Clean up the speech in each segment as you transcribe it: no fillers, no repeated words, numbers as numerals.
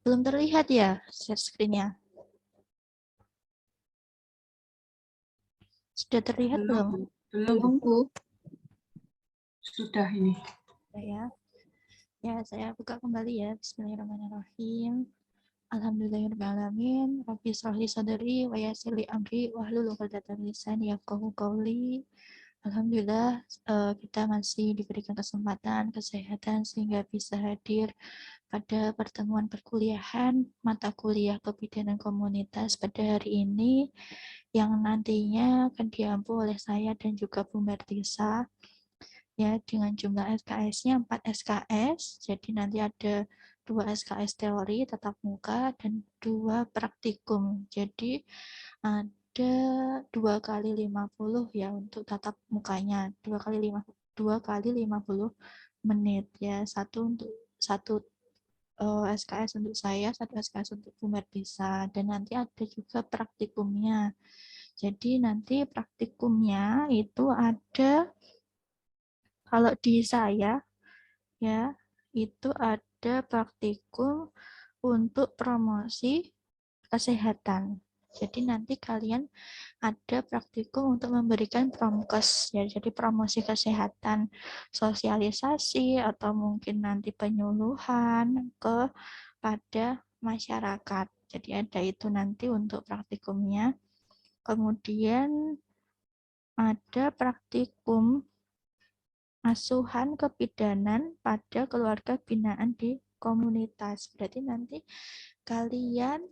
Belum terlihat ya share screen-nya? Sudah terlihat belum? Belum, Bu. Sudah ini. Ya, ya saya buka kembali ya. Bismillahirrahmanirrahim. Alhamdulillahirrahmanirrahim. Rabbi shrahli sadri wa yassir li amri wahlul 'uqdatam min lisani yafqahu qawli. Alhamdulillah kita masih diberikan kesempatan, kesehatan sehingga bisa hadir pada pertemuan perkuliahan mata kuliah kebidanan komunitas pada hari ini yang nantinya akan diampu oleh saya dan juga Bu Mertisa ya dengan jumlah SKS-nya 4 SKS. Jadi nanti ada 2 SKS teori tatap muka dan 2 praktikum. Jadi ada 2 kali 50 ya untuk tatap mukanya. 2 kali 50 menit ya. Satu SKS untuk saya, satu SKS untuk Bu Mertisa, dan nanti ada juga praktikumnya. Jadi nanti praktikumnya itu ada, kalau di saya ya, itu ada praktikum untuk promosi kesehatan. Jadi nanti kalian ada praktikum untuk memberikan promkes ya, jadi promosi kesehatan, sosialisasi atau mungkin nanti penyuluhan kepada masyarakat. Jadi ada itu nanti untuk praktikumnya. Kemudian ada praktikum asuhan kebidanan pada keluarga binaan di komunitas. Berarti nanti kalian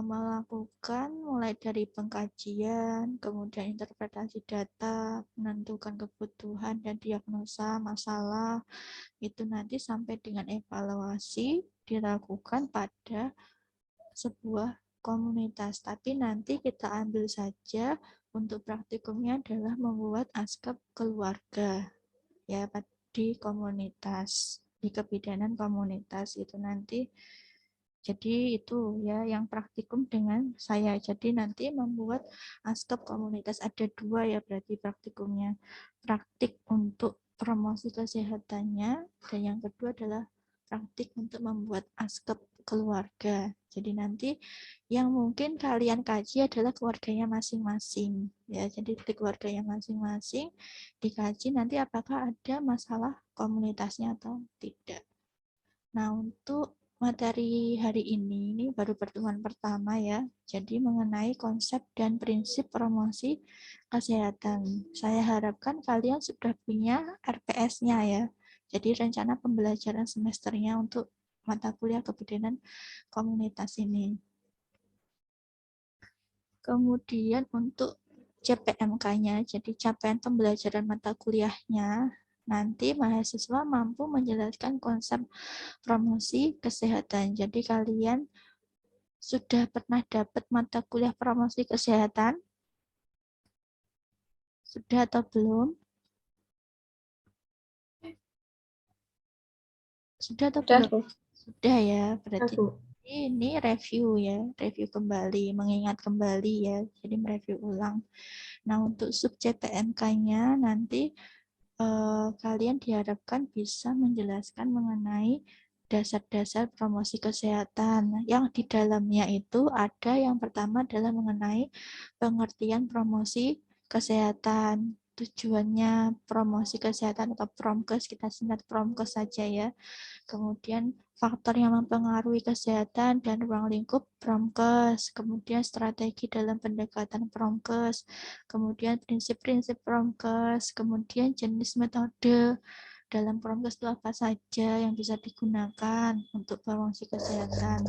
melakukan mulai dari pengkajian, kemudian interpretasi data, menentukan kebutuhan dan diagnosa masalah, itu nanti sampai dengan evaluasi dilakukan pada sebuah komunitas. Tapi nanti kita ambil saja untuk praktikumnya adalah membuat askep keluarga ya di komunitas, di kebidanan komunitas itu nanti. Jadi itu ya yang praktikum dengan saya. Jadi nanti membuat askep komunitas ada 2 ya berarti praktikumnya. Praktik untuk promosi kesehatannya dan yang kedua adalah praktik untuk membuat askep keluarga. Jadi nanti yang mungkin kalian kaji adalah keluarganya masing-masing ya. Jadi di keluarganya masing-masing dikaji nanti apakah ada masalah komunitasnya atau tidak. Nah, untuk materi hari ini baru pertemuan pertama ya. Jadi mengenai konsep dan prinsip promosi kesehatan. Saya harapkan kalian sudah punya RPS-nya ya. Jadi rencana pembelajaran semesternya untuk mata kuliah kebidanan komunitas ini. Kemudian untuk CPMK-nya, jadi capaian pembelajaran mata kuliahnya, nanti mahasiswa mampu menjelaskan konsep promosi kesehatan. Jadi kalian sudah pernah dapat mata kuliah promosi kesehatan? Sudah atau belum? Sudah atau belum? Sudah ya, berarti ini review ya, review kembali, mengingat kembali ya, jadi mereview ulang. Nah, untuk sub CPMK-nya nanti kalian diharapkan bisa menjelaskan mengenai dasar-dasar promosi kesehatan. Yang di dalamnya itu ada yang pertama adalah mengenai pengertian promosi kesehatan. Tujuannya promosi kesehatan atau promkes, kita singkat promkes saja ya. Kemudian faktor yang mempengaruhi kesehatan dan ruang lingkup promkes, kemudian strategi dalam pendekatan promkes, kemudian prinsip-prinsip promkes, kemudian jenis metode dalam promkes itu apa saja yang bisa digunakan untuk promosi kesehatan.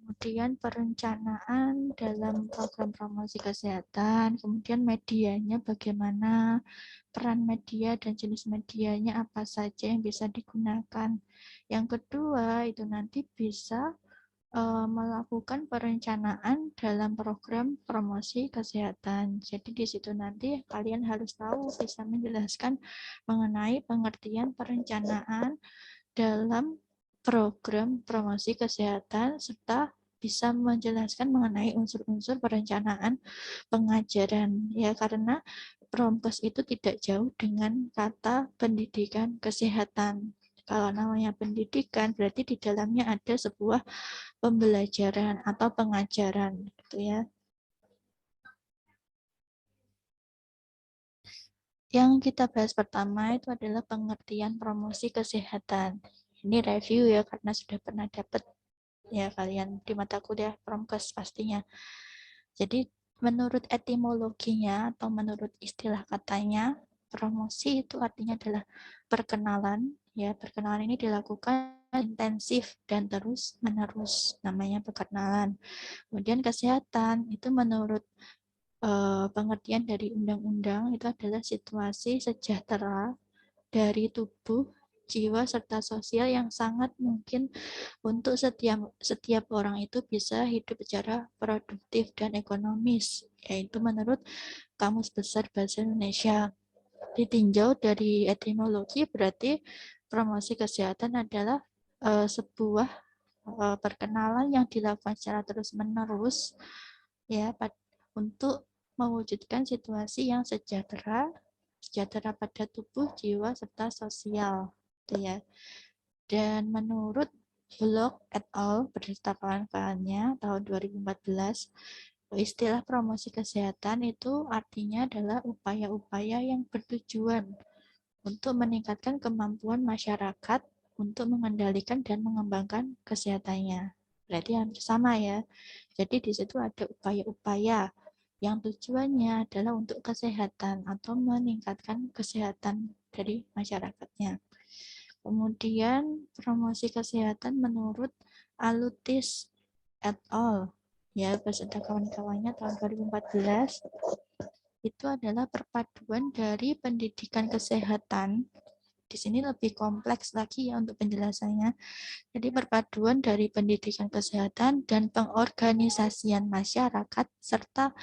Kemudian perencanaan dalam program promosi kesehatan, kemudian medianya bagaimana, peran media dan jenis medianya apa saja yang bisa digunakan. Yang kedua itu nanti bisa melakukan perencanaan dalam program promosi kesehatan. Jadi di situ nanti kalian harus tahu, bisa menjelaskan mengenai pengertian perencanaan dalam program promosi kesehatan serta bisa menjelaskan mengenai unsur-unsur perencanaan pengajaran ya, karena promkes itu tidak jauh dengan kata pendidikan kesehatan. Kalau namanya pendidikan, berarti di dalamnya ada sebuah pembelajaran atau pengajaran, gitu ya. Yang kita bahas pertama itu adalah pengertian promosi kesehatan. Ini review ya, karena sudah pernah dapat ya kalian di mata kuliah Promkes pastinya. Jadi menurut etimologinya atau menurut istilah katanya, promosi itu artinya adalah perkenalan. Ya, perkenalan ini dilakukan intensif dan terus menerus, namanya perkenalan. Kemudian kesehatan itu menurut pengertian dari undang-undang itu adalah situasi sejahtera dari tubuh, jiwa serta sosial yang sangat mungkin untuk setiap orang itu bisa hidup secara produktif dan ekonomis, yaitu menurut Kamus Besar Bahasa Indonesia. Ditinjau dari etimologi berarti promosi kesehatan adalah sebuah perkenalan yang dilakukan secara terus-menerus ya untuk mewujudkan situasi yang sejahtera pada tubuh, jiwa serta sosial, gitu ya. Dan menurut Bullock et al. Berdasarkan kawannya tahun 2014, istilah promosi kesehatan itu artinya adalah upaya-upaya yang bertujuan untuk meningkatkan kemampuan masyarakat untuk mengendalikan dan mengembangkan kesehatannya. Berarti hampir sama ya. Jadi di situ ada upaya-upaya yang tujuannya adalah untuk kesehatan atau meningkatkan kesehatan dari masyarakatnya. Kemudian promosi kesehatan menurut Alutis et al. Ya, beserta kawan-kawannya tahun 2014 itu adalah perpaduan dari pendidikan kesehatan. Di sini lebih kompleks lagi ya untuk penjelasannya. Jadi perpaduan dari pendidikan kesehatan dan pengorganisasian masyarakat serta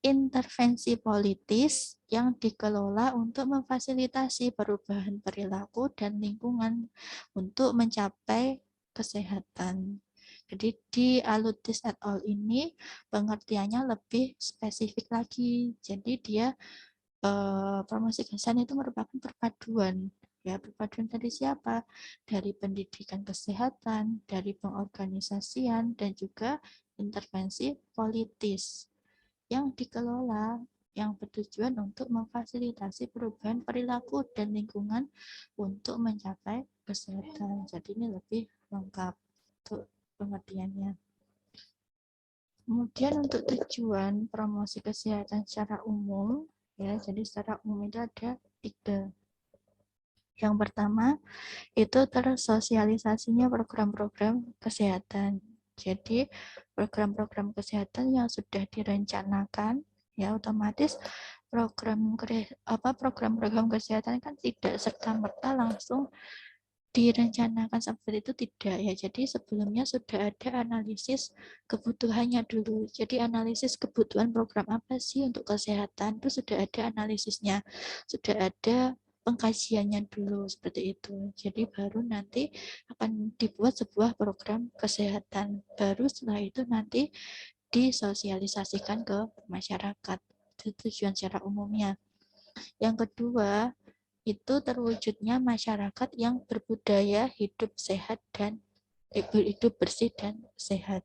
intervensi politis yang dikelola untuk memfasilitasi perubahan perilaku dan lingkungan untuk mencapai kesehatan. Jadi di Alutis et al. Ini pengertiannya lebih spesifik lagi. Jadi dia promosi kesehatan itu merupakan perpaduan. Ya, perpaduan dari siapa? Dari pendidikan kesehatan, dari pengorganisasian, dan juga intervensi politis yang dikelola yang bertujuan untuk memfasilitasi perubahan perilaku dan lingkungan untuk mencapai kesehatan. Jadi ini lebih lengkap untuk pengertiannya. Kemudian untuk tujuan promosi kesehatan secara umum, ya, jadi secara umum itu ada 3. Yang pertama itu tersosialisasinya program-program kesehatan. Jadi program-program kesehatan yang sudah direncanakan ya otomatis program-program kesehatan kan tidak serta-merta langsung direncanakan seperti itu, tidak ya. Jadi sebelumnya sudah ada analisis kebutuhannya dulu. Jadi analisis kebutuhan program apa sih untuk kesehatan itu sudah ada analisisnya, sudah ada pengkajiannya dulu seperti itu. Jadi baru nanti akan dibuat sebuah program kesehatan. Baru setelah itu nanti disosialisasikan ke masyarakat. Itu tujuan secara umumnya. Yang kedua, itu terwujudnya masyarakat yang berbudaya hidup sehat dan hidup bersih dan sehat.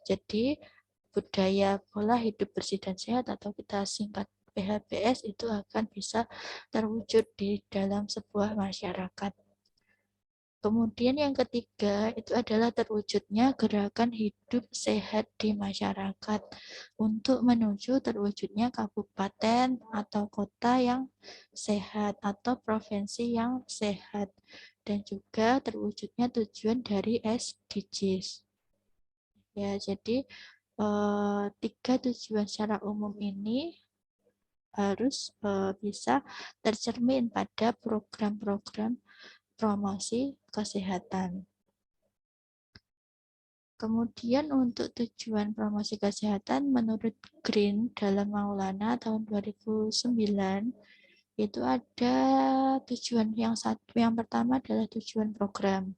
Jadi budaya pola hidup bersih dan sehat atau kita singkat PHBS itu akan bisa terwujud di dalam sebuah masyarakat. Kemudian yang ketiga itu adalah terwujudnya gerakan hidup sehat di masyarakat untuk menuju terwujudnya kabupaten atau kota yang sehat atau provinsi yang sehat dan juga terwujudnya tujuan dari SDGs. Ya, jadi 3 tujuan secara umum ini harus bisa tercermin pada program-program promosi kesehatan. Kemudian untuk tujuan promosi kesehatan menurut Green dalam Maulana tahun 2009 itu ada tujuan yang pertama adalah tujuan program.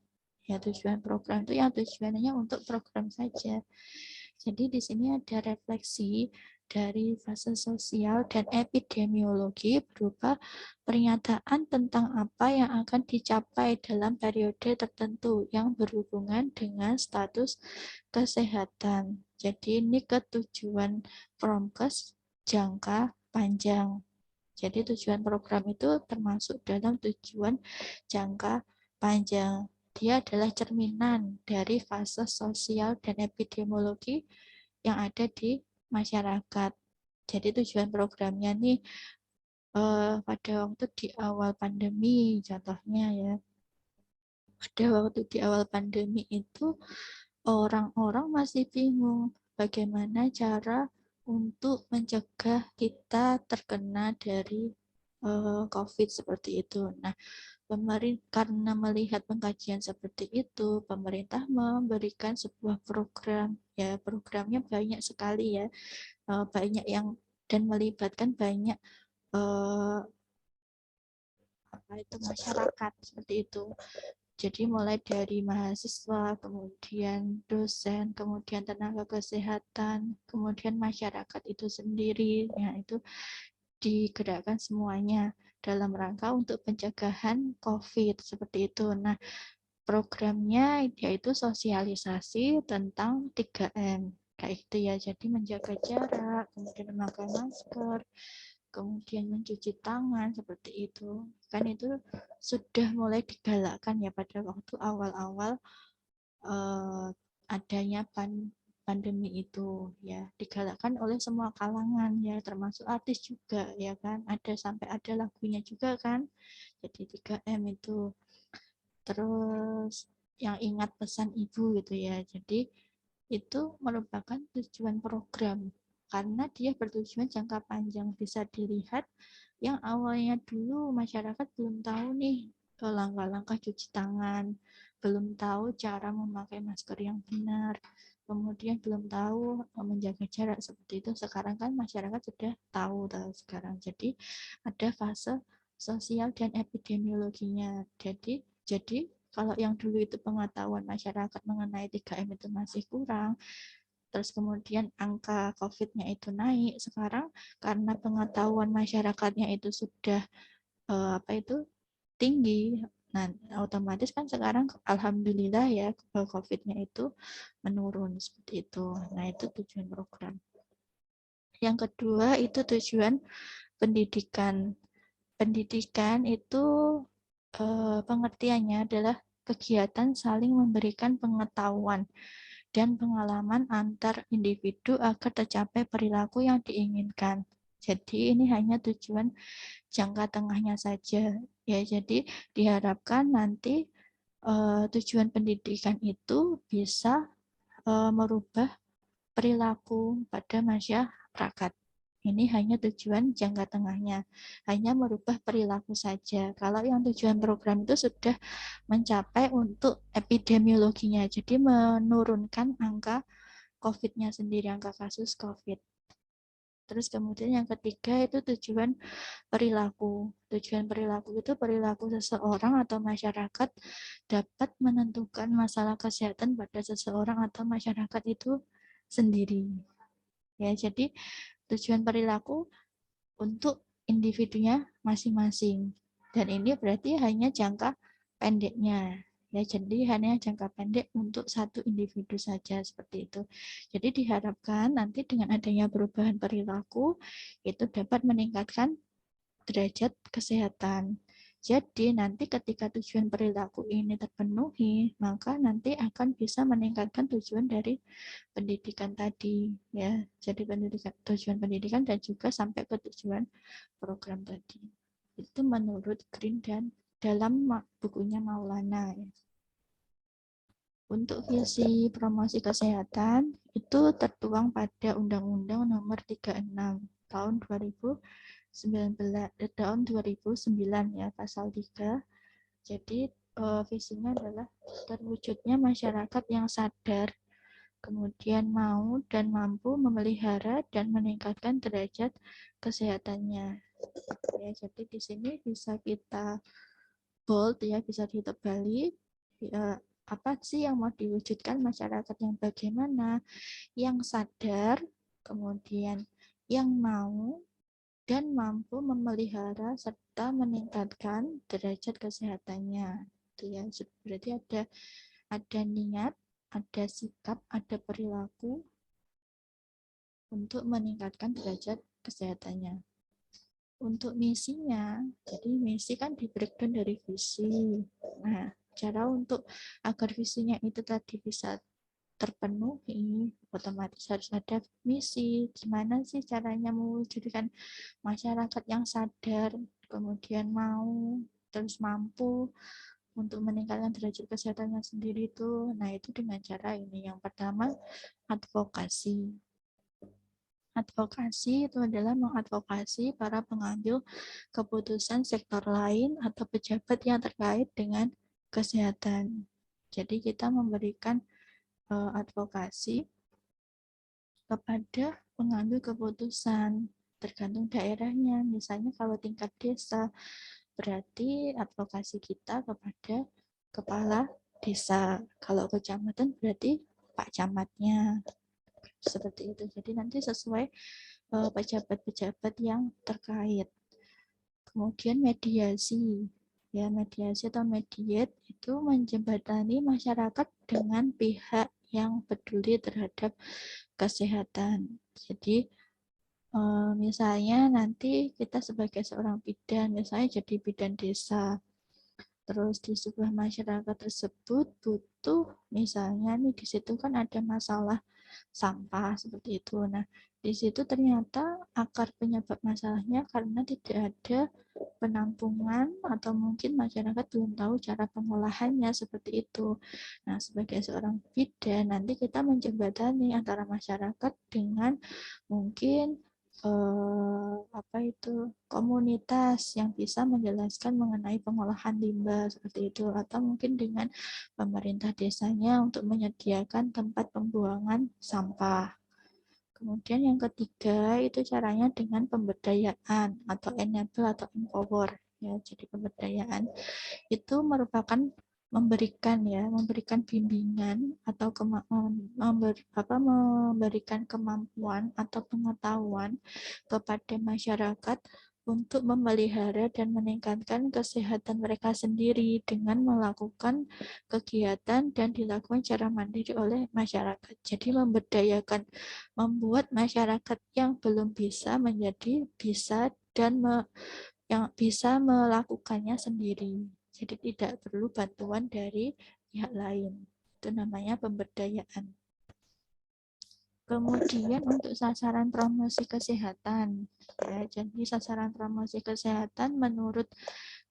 Ya, tujuan program itu yang tujuannya untuk program saja. Jadi di sini ada refleksi dari fase sosial dan epidemiologi berupa pernyataan tentang apa yang akan dicapai dalam periode tertentu yang berhubungan dengan status kesehatan. Jadi ini ketujuan Promkes jangka panjang. Jadi tujuan program itu termasuk dalam tujuan jangka panjang. Dia adalah cerminan dari fase sosial dan epidemiologi yang ada di masyarakat. Jadi tujuan programnya nih pada waktu di awal pandemi, contohnya ya. Pada waktu di awal pandemi itu orang-orang masih bingung bagaimana cara untuk mencegah kita terkena dari COVID seperti itu. Nah, karena melihat pengkajian seperti itu, pemerintah memberikan sebuah program. Ya, programnya banyak sekali ya, banyak yang dan melibatkan banyak apa itu masyarakat seperti itu. Jadi mulai dari mahasiswa, kemudian dosen, kemudian tenaga kesehatan, kemudian masyarakat itu sendiri, ya itu digerakkan semuanya dalam rangka untuk pencegahan COVID seperti itu. Nah, programnya yaitu sosialisasi tentang 3M kayak gitu ya. Jadi menjaga jarak, kemudian memakai masker, kemudian mencuci tangan seperti itu. Kan itu sudah mulai digalakkan ya pada waktu awal-awal adanya pandemi itu ya, digalakkan oleh semua kalangan ya, termasuk artis juga ya kan, sampai ada lagunya juga kan. Jadi 3M itu. Terus yang ingat pesan ibu gitu ya. Jadi itu merupakan tujuan program karena dia bertujuan jangka panjang. Bisa dilihat yang awalnya dulu masyarakat belum tahu nih langkah-langkah cuci tangan, belum tahu cara memakai masker yang benar, kemudian belum tahu menjaga jarak seperti itu. Sekarang kan masyarakat sudah tahu sekarang. Jadi ada fase sosial dan epidemiologinya. Jadi kalau yang dulu itu pengetahuan masyarakat mengenai 3M itu masih kurang, terus kemudian angka COVID-nya itu naik, sekarang karena pengetahuan masyarakatnya itu sudah tinggi, nah otomatis kan sekarang alhamdulillah ya COVID-nya itu menurun seperti itu. Nah itu tujuan program. Yang kedua itu tujuan pendidikan. Pendidikan itu pengertiannya adalah kegiatan saling memberikan pengetahuan dan pengalaman antar individu agar tercapai perilaku yang diinginkan. Jadi ini hanya tujuan jangka tengahnya saja. Ya, jadi diharapkan nanti tujuan pendidikan itu bisa merubah perilaku pada masyarakat. Ini hanya tujuan jangka tengahnya, hanya merubah perilaku saja. Kalau yang tujuan program itu sudah mencapai untuk epidemiologinya, jadi menurunkan angka COVID-nya sendiri, angka kasus COVID. Terus kemudian yang ketiga itu tujuan perilaku. Tujuan perilaku itu perilaku seseorang atau masyarakat dapat menentukan masalah kesehatan pada seseorang atau masyarakat itu sendiri. Ya, jadi tujuan perilaku untuk individunya masing-masing. Dan ini berarti hanya jangka pendeknya. Ya, jadi hanya jangka pendek untuk satu individu saja seperti itu. Jadi diharapkan nanti dengan adanya perubahan perilaku itu dapat meningkatkan derajat kesehatan. Jadi nanti ketika tujuan perilaku ini terpenuhi, maka nanti akan bisa meningkatkan tujuan dari pendidikan tadi, ya. Jadi tujuan pendidikan dan juga sampai ke tujuan program tadi. Itu menurut Green dan dalam bukunya Maulana. Ya. Untuk visi promosi kesehatan itu tertuang pada Undang-Undang Nomor 36 tahun 2009 ya, pasal 3. Jadi visinya adalah terwujudnya masyarakat yang sadar, kemudian mau dan mampu memelihara dan meningkatkan derajat kesehatannya. Ya, jadi di sini bisa kita bold ya, bisa ditebali ya, apa sih yang mau diwujudkan, masyarakat yang bagaimana, yang sadar, kemudian yang mau dan mampu memelihara serta meningkatkan derajat kesehatannya. Itu ya, berarti ada niat, ada sikap, ada perilaku untuk meningkatkan derajat kesehatannya. Untuk misinya, jadi misi kan di breakdown dari visi. Nah, cara untuk agar visinya itu tadi bisa terpenuhi, otomatis harus ada misi. Gimana sih caranya mewujudkan masyarakat yang sadar, kemudian mau, terus mampu untuk meningkatkan derajat kesehatannya sendiri itu. Nah, itu dengan cara ini. Yang pertama, advokasi. Advokasi itu adalah mengadvokasi para pengambil keputusan sektor lain atau pejabat yang terkait dengan kesehatan. Jadi kita memberikan advokasi kepada pengambil keputusan tergantung daerahnya. Misalnya kalau tingkat desa, berarti advokasi kita kepada kepala desa. Kalau kecamatan berarti Pak Camatnya. Seperti itu. Jadi nanti sesuai pejabat-pejabat yang terkait. Kemudian mediasi. Ya, mediasi atau mediate itu menjembatani masyarakat dengan pihak yang peduli terhadap kesehatan. Jadi misalnya nanti kita sebagai seorang bidan, misalnya jadi bidan desa, terus di sebuah masyarakat tersebut butuh, misalnya nih di situ kan ada masalah sampah seperti itu. Nah, di situ ternyata akar penyebab masalahnya karena tidak ada penampungan atau mungkin masyarakat belum tahu cara pengolahannya seperti itu. Nah, sebagai seorang bidan nanti kita menjembatani antara masyarakat dengan mungkin apa itu komunitas yang bisa menjelaskan mengenai pengolahan limbah seperti itu, atau mungkin dengan pemerintah desanya untuk menyediakan tempat pembuangan sampah. Kemudian yang ketiga itu caranya dengan pemberdayaan atau enable atau empower ya. Jadi pemberdayaan itu merupakan memberikan bimbingan atau memberikan kemampuan atau pengetahuan kepada masyarakat untuk memelihara dan meningkatkan kesehatan mereka sendiri dengan melakukan kegiatan dan dilakukan secara mandiri oleh masyarakat. Jadi memberdayakan, membuat masyarakat yang belum bisa menjadi bisa dan yang bisa melakukannya sendiri. Jadi tidak perlu bantuan dari pihak lain. Itu namanya pemberdayaan. Kemudian untuk sasaran promosi kesehatan, ya, jadi sasaran promosi kesehatan menurut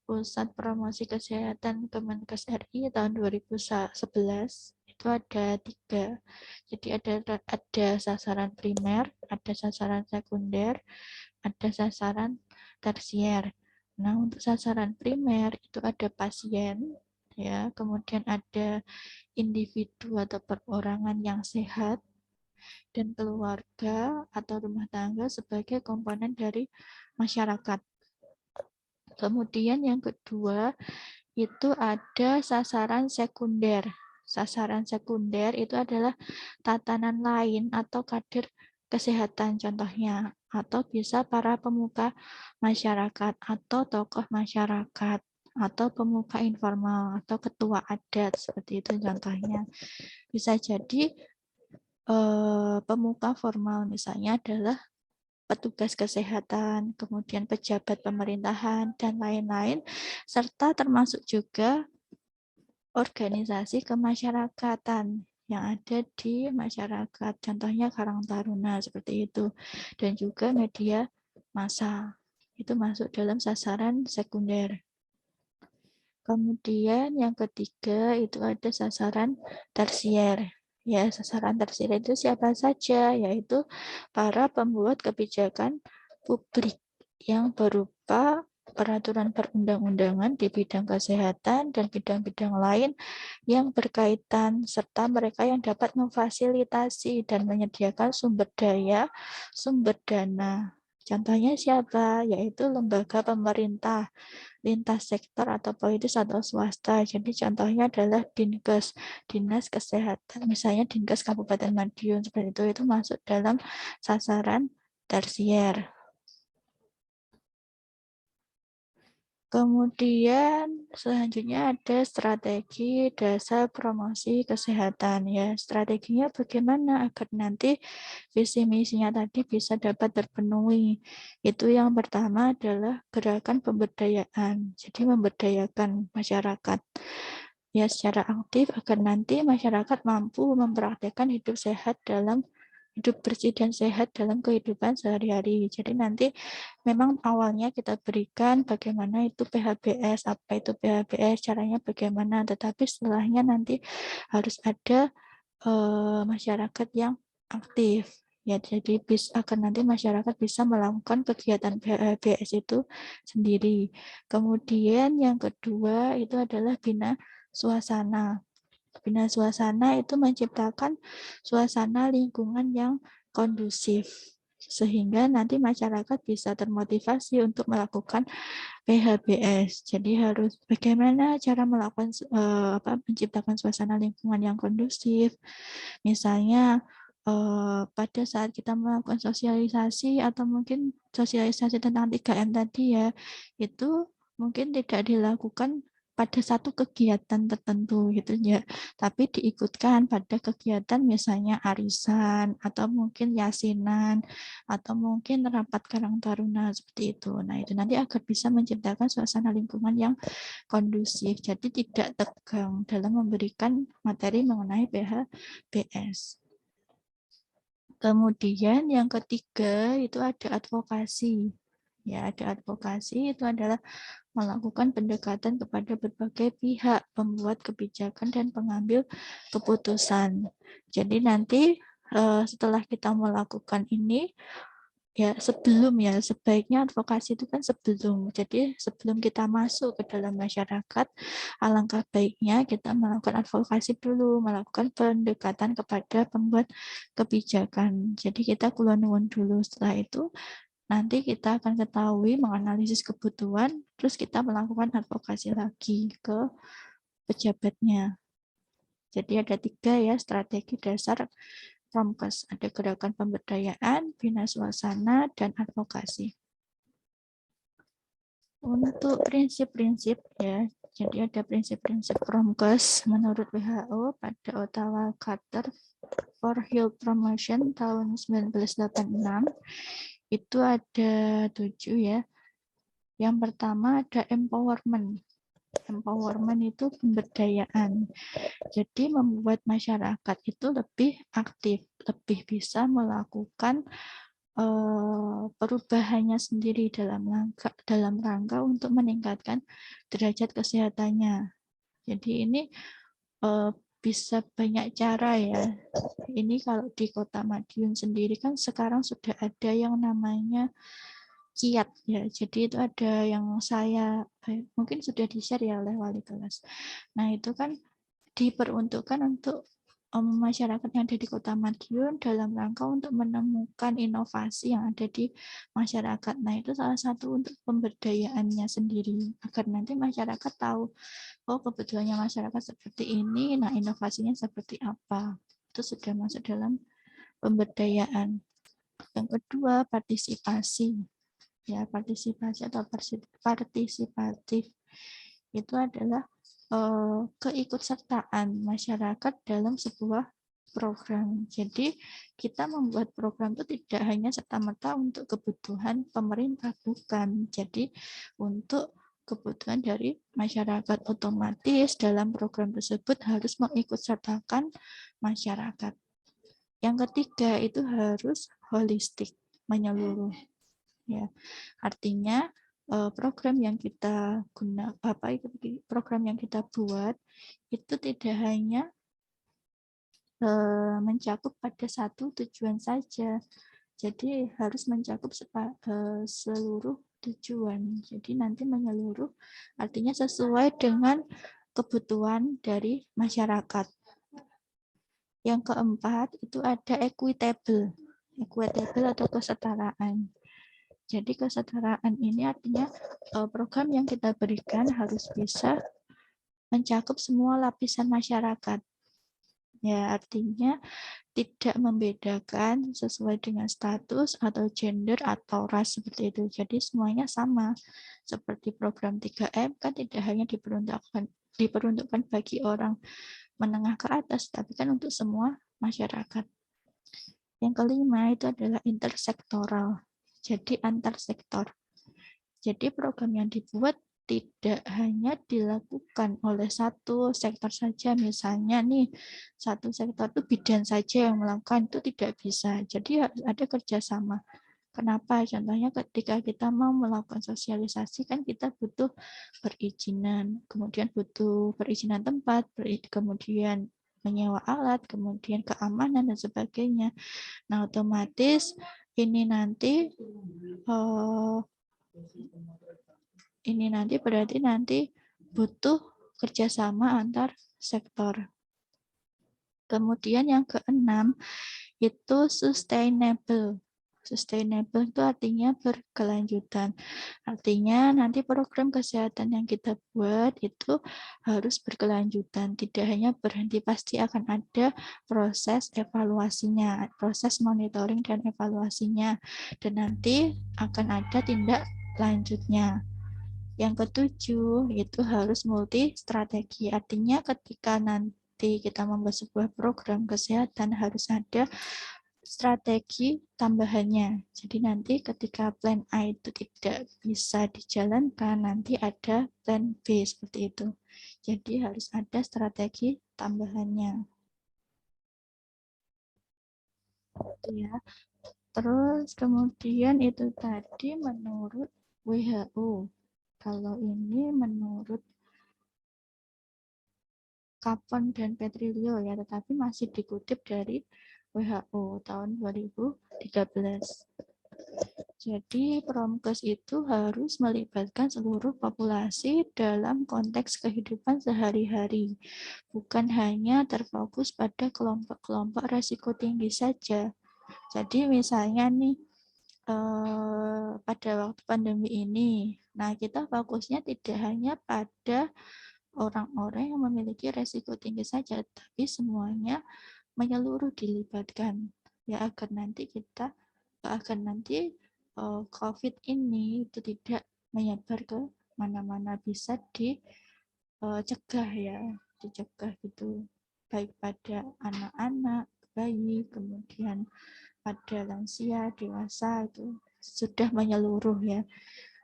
Pusat Promosi Kesehatan Kemenkes RI tahun 2011 itu ada 3. Jadi ada sasaran primer, ada sasaran sekunder, ada sasaran tersier. Nah, untuk sasaran primer itu ada pasien, ya, kemudian ada individu atau perorangan yang sehat, dan keluarga atau rumah tangga sebagai komponen dari masyarakat. Kemudian yang kedua itu ada sasaran sekunder. Sasaran sekunder itu adalah tatanan lain atau kader kesehatan contohnya, atau bisa para pemuka masyarakat atau tokoh masyarakat atau pemuka informal atau ketua adat seperti itu contohnya. Bisa jadi pemuka formal misalnya adalah petugas kesehatan, kemudian pejabat pemerintahan, dan lain-lain, serta termasuk juga organisasi kemasyarakatan yang ada di masyarakat, contohnya Karang Taruna seperti itu, dan juga media massa, itu masuk dalam sasaran sekunder. Kemudian yang ketiga itu ada sasaran tersier. Ya, sasaran tersier itu siapa saja? Yaitu para pembuat kebijakan publik yang berupa peraturan perundang-undangan di bidang kesehatan dan bidang-bidang lain yang berkaitan, serta mereka yang dapat memfasilitasi dan menyediakan sumber daya, sumber dana. Contohnya siapa? Yaitu lembaga pemerintah, lintas sektor atau politis atau swasta. Jadi contohnya adalah Dinkes, Dinas Kesehatan. Misalnya Dinkes Kabupaten Madiun seperti itu masuk dalam sasaran tersier. Kemudian selanjutnya ada strategi dasar promosi kesehatan ya. Strateginya bagaimana agar nanti visi misinya tadi bisa dapat terpenuhi. Itu yang pertama adalah gerakan pemberdayaan. Jadi memberdayakan masyarakat ya secara aktif agar nanti masyarakat mampu mempraktekkan hidup bersih dan sehat dalam kehidupan sehari-hari. Jadi nanti memang awalnya kita berikan bagaimana itu PHBS, apa itu PHBS, caranya bagaimana, tetapi setelahnya nanti harus ada masyarakat yang aktif. Ya, jadi agar nanti masyarakat bisa melakukan kegiatan PHBS itu sendiri. Kemudian yang kedua itu adalah bina suasana. Bina suasana itu menciptakan suasana lingkungan yang kondusif sehingga nanti masyarakat bisa termotivasi untuk melakukan PHBS. Jadi harus bagaimana cara melakukan menciptakan suasana lingkungan yang kondusif. Misalnya pada saat kita melakukan sosialisasi atau mungkin sosialisasi tentang 3M tadi ya, itu mungkin tidak dilakukan pada satu kegiatan tertentu gitu ya, tapi diikutkan pada kegiatan misalnya arisan atau mungkin yasinan atau mungkin rapat karang taruna seperti itu. Nah, itu nanti agar bisa menciptakan suasana lingkungan yang kondusif. Jadi tidak tegang dalam memberikan materi mengenai PHBS. Kemudian yang ketiga itu ada advokasi. Ya, ada advokasi itu adalah melakukan pendekatan kepada berbagai pihak, pembuat kebijakan dan pengambil keputusan. Jadi nanti setelah kita melakukan ini, ya sebaiknya advokasi itu kan sebelum. Jadi sebelum kita masuk ke dalam masyarakat, alangkah baiknya kita melakukan advokasi dulu, melakukan pendekatan kepada pembuat kebijakan. Jadi kita kulon dulu, setelah itu nanti kita akan ketahui menganalisis kebutuhan, terus kita melakukan advokasi lagi ke pejabatnya. Jadi ada 3 ya strategi dasar Promkes. Ada gerakan pemberdayaan, bina suasana, dan advokasi. Untuk prinsip-prinsip ya, jadi ada prinsip-prinsip Promkes menurut WHO pada Ottawa Charter for Health Promotion tahun 1986. Itu ada 7 ya. Yang pertama ada empowerment. Empowerment itu pemberdayaan. Jadi membuat masyarakat itu lebih aktif, lebih bisa melakukan perubahannya sendiri dalam rangka untuk meningkatkan derajat kesehatannya. Jadi ini bisa banyak cara ya. Ini kalau di Kota Madiun sendiri kan sekarang sudah ada yang namanya kiat ya. Jadi itu ada yang saya mungkin sudah di-share ya oleh wali kelas. Nah, itu kan diperuntukkan untuk masyarakat yang ada di Kota Madiun dalam rangka untuk menemukan inovasi yang ada di masyarakat. Nah, itu salah satu untuk pemberdayaannya sendiri agar nanti masyarakat tahu, oh kebetulannya masyarakat seperti ini, nah inovasinya seperti apa. Itu sudah masuk dalam pemberdayaan. Yang kedua, partisipasi. Ya, partisipasi atau partisipatif itu adalah keikutsertaan masyarakat dalam sebuah program. Jadi kita membuat program itu tidak hanya serta-merta untuk kebutuhan pemerintah, bukan. Jadi untuk kebutuhan dari masyarakat, otomatis dalam program tersebut harus mengikutsertakan masyarakat. Yang ketiga itu harus holistik, menyeluruh. Ya, artinya program yang kita program yang kita buat itu tidak hanya mencakup pada satu tujuan saja. Jadi harus mencakup seluruh tujuan. Jadi nanti menyeluruh artinya sesuai dengan kebutuhan dari masyarakat. Yang keempat itu ada equitable. Equitable atau kesetaraan. Jadi kesetaraan ini artinya program yang kita berikan harus bisa mencakup semua lapisan masyarakat. Ya, artinya tidak membedakan sesuai dengan status atau gender atau ras seperti itu. Jadi semuanya sama. Seperti program 3M kan tidak hanya diperuntukkan bagi orang menengah ke atas, tapi kan untuk semua masyarakat. Yang kelima itu adalah intersektoral. Jadi antar sektor. Jadi program yang dibuat tidak hanya dilakukan oleh satu sektor saja, misalnya nih satu sektor itu bidan saja yang melakukan, itu tidak bisa. Jadi harus ada kerjasama. Kenapa? Contohnya ketika kita mau melakukan sosialisasi kan kita butuh perizinan, kemudian butuh perizinan tempat, kemudian menyewa alat, kemudian keamanan dan sebagainya. Nah, otomatis ini nanti berarti nanti butuh kerjasama antar sektor. Kemudian yang keenam itu sustainable. Sustainable itu artinya berkelanjutan. Artinya nanti program kesehatan yang kita buat itu harus berkelanjutan. Tidak hanya berhenti, pasti akan ada proses evaluasinya, proses monitoring dan evaluasinya. Dan nanti akan ada tindak lanjutnya. Yang ketujuh, itu harus multi strategi. Artinya ketika nanti kita membuat sebuah program kesehatan harus ada strategi tambahannya. Jadi nanti ketika plan A itu tidak bisa dijalankan, nanti ada plan B seperti itu. Jadi harus ada strategi tambahannya. Itu ya. Terus kemudian itu tadi menurut WHO. Kalau ini menurut Capon dan Petrillo ya, tetapi masih dikutip dari WHO tahun 2013. Jadi Promkes itu harus melibatkan seluruh populasi dalam konteks kehidupan sehari-hari, bukan hanya terfokus pada kelompok-kelompok risiko tinggi saja. Jadi misalnya nih pada waktu pandemi ini, nah kita fokusnya tidak hanya pada orang-orang yang memiliki resiko tinggi saja, tapi semuanya menyeluruh dilibatkan ya agar nanti COVID ini itu tidak menyebar ke mana-mana, bisa dicegah ya, dicegah gitu, baik pada anak-anak, bayi, kemudian pada lansia, dewasa itu sudah menyeluruh ya.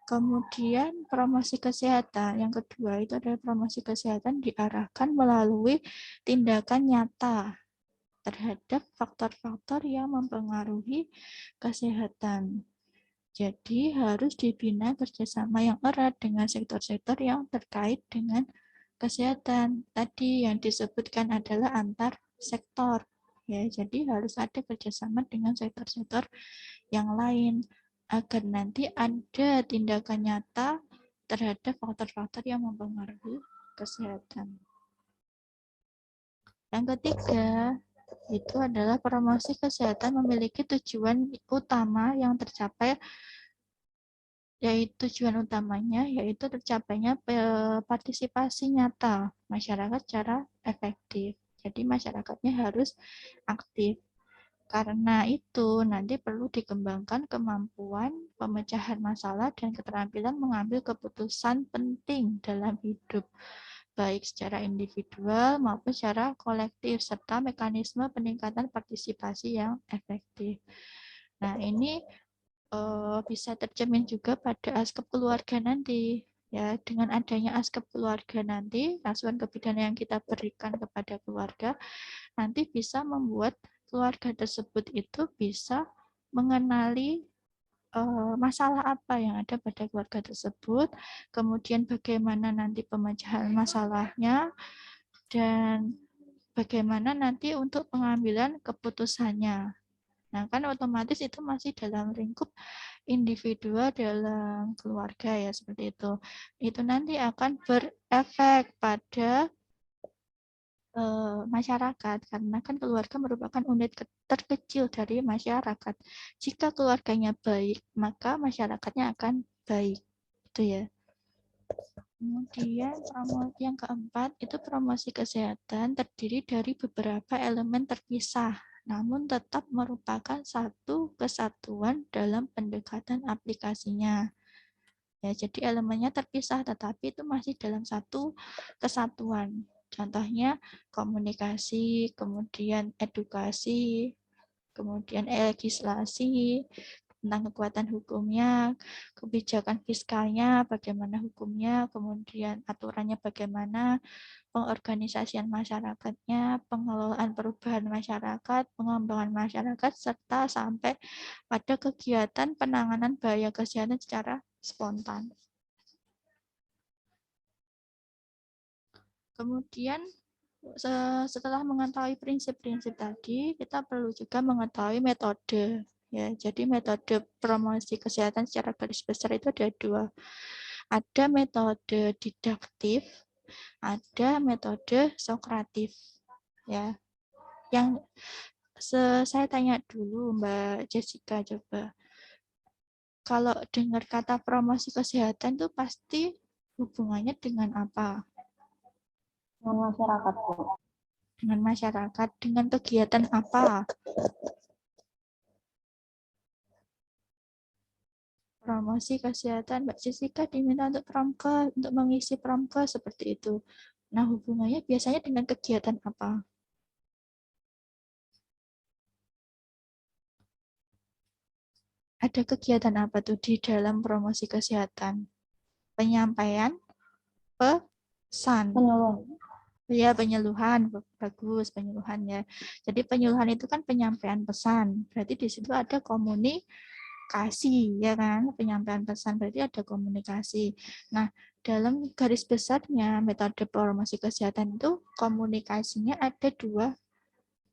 Kemudian promosi kesehatan. Yang kedua itu adalah promosi kesehatan diarahkan melalui tindakan nyata terhadap faktor-faktor yang mempengaruhi kesehatan. Jadi harus dibina kerjasama yang erat dengan sektor-sektor yang terkait dengan kesehatan. Tadi yang disebutkan adalah antar sektor. Ya, jadi harus ada kerjasama dengan sektor-sektor yang lain agar nanti ada tindakan nyata terhadap faktor-faktor yang mempengaruhi kesehatan. Yang ketiga, itu adalah promosi kesehatan memiliki tujuan utama yang tercapai, yaitu tujuan utamanya yaitu tercapainya partisipasi nyata masyarakat secara efektif. Jadi masyarakatnya harus aktif. Karena itu, nanti perlu dikembangkan kemampuan pemecahan masalah dan keterampilan mengambil keputusan penting dalam hidup, baik secara individual maupun secara kolektif, serta mekanisme peningkatan partisipasi yang efektif. Nah, ini bisa tercermin juga pada aspek keluarga nanti. Ya, dengan adanya aspek keluarga nanti, asuhan kebidanan yang kita berikan kepada keluarga, nanti bisa membuat keluarga tersebut itu bisa mengenali masalah apa yang ada pada keluarga tersebut, kemudian bagaimana nanti pemecahan masalahnya, dan bagaimana nanti untuk pengambilan keputusannya. Nah, kan otomatis itu masih dalam lingkup individual dalam keluarga ya, seperti itu. Itu nanti akan berefek pada masyarakat, karena kan keluarga merupakan unit terkecil dari masyarakat. Jika keluarganya baik, maka masyarakatnya akan baik. Itu ya. Kemudian promosi yang keempat itu promosi kesehatan terdiri dari beberapa elemen terpisah, namun tetap merupakan satu kesatuan dalam pendekatan aplikasinya. Ya, jadi elemennya terpisah tetapi itu masih dalam satu kesatuan. Contohnya komunikasi, kemudian edukasi, kemudian legislasi, tentang kekuatan hukumnya, kebijakan fiskalnya, bagaimana hukumnya, kemudian aturannya bagaimana, pengorganisasian masyarakatnya, pengelolaan perubahan masyarakat, pengembangan masyarakat, serta sampai pada kegiatan penanganan bahaya kesehatan secara spontan. Kemudian setelah mengetahui prinsip-prinsip tadi, kita perlu juga mengetahui metode. Ya, jadi metode promosi kesehatan secara garis besar itu ada dua. Ada metode didaktif, ada metode sokratif. Ya, yang saya tanya dulu Mbak Jessica coba. Kalau dengar kata promosi kesehatan itu pasti hubungannya dengan apa? Dengan masyarakat, Bu. Dengan masyarakat, dengan kegiatan apa? Promosi kesehatan, Mbak Jessica diminta untuk mengisi promke seperti itu. Nah, hubungannya biasanya dengan kegiatan apa? Ada kegiatan apa tuh di dalam promosi kesehatan? Penyampaian pesan. Penyuluhan. Ya, penyuluhan. Bagus, penyuluhan ya. Jadi penyuluhan itu kan penyampaian pesan. Berarti di situ ada komunikasi, ya kan? Penyampaian pesan berarti ada komunikasi. Nah, dalam garis besarnya metode promosi kesehatan itu komunikasinya ada dua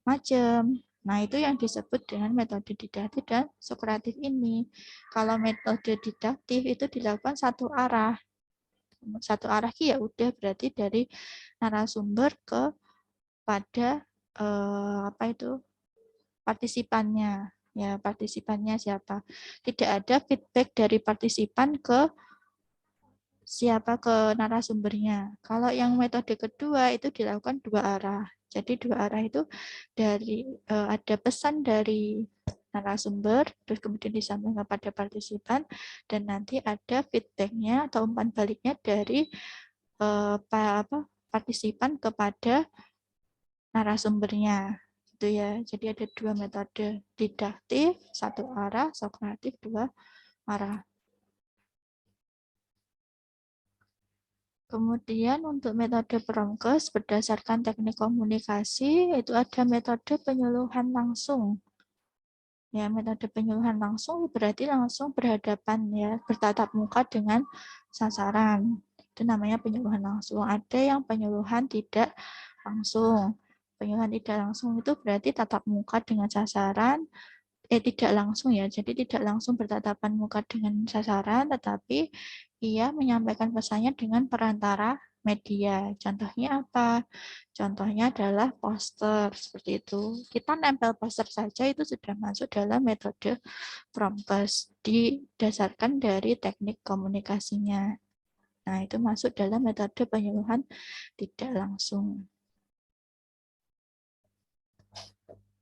macam. Nah, itu yang disebut dengan metode didaktif dan sokratif ini. Kalau metode didaktif itu dilakukan satu arah. Satu arah ya udah berarti dari narasumber pada apa itu partisipannya. Ya, partisipannya siapa? Tidak ada feedback dari partisipan ke siapa ke narasumbernya. Kalau yang metode kedua itu dilakukan dua arah. Jadi dua arah itu dari ada pesan dari narasumber, terus kemudian disampaikan kepada partisipan, dan nanti ada feedbacknya atau umpan baliknya dari partisipan kepada narasumbernya. Itu ya. Jadi ada dua metode, didaktif satu arah, sokratif dua arah. Kemudian untuk metode Promkes berdasarkan teknik komunikasi itu ada metode penyuluhan langsung. Ya, metode penyuluhan langsung berarti langsung berhadapan ya, bertatap muka dengan sasaran. Itu namanya penyuluhan langsung. Ada yang penyuluhan tidak langsung. Penyuluhan tidak langsung itu berarti tatap muka dengan sasaran, tidak langsung ya, jadi tidak langsung bertatapan muka dengan sasaran, tetapi ia menyampaikan pesannya dengan perantara media. Contohnya apa? Contohnya adalah poster, seperti itu. Kita nempel poster saja itu sudah masuk dalam metode Promkes, didasarkan dari teknik komunikasinya. Nah, itu masuk dalam metode penyuluhan tidak langsung.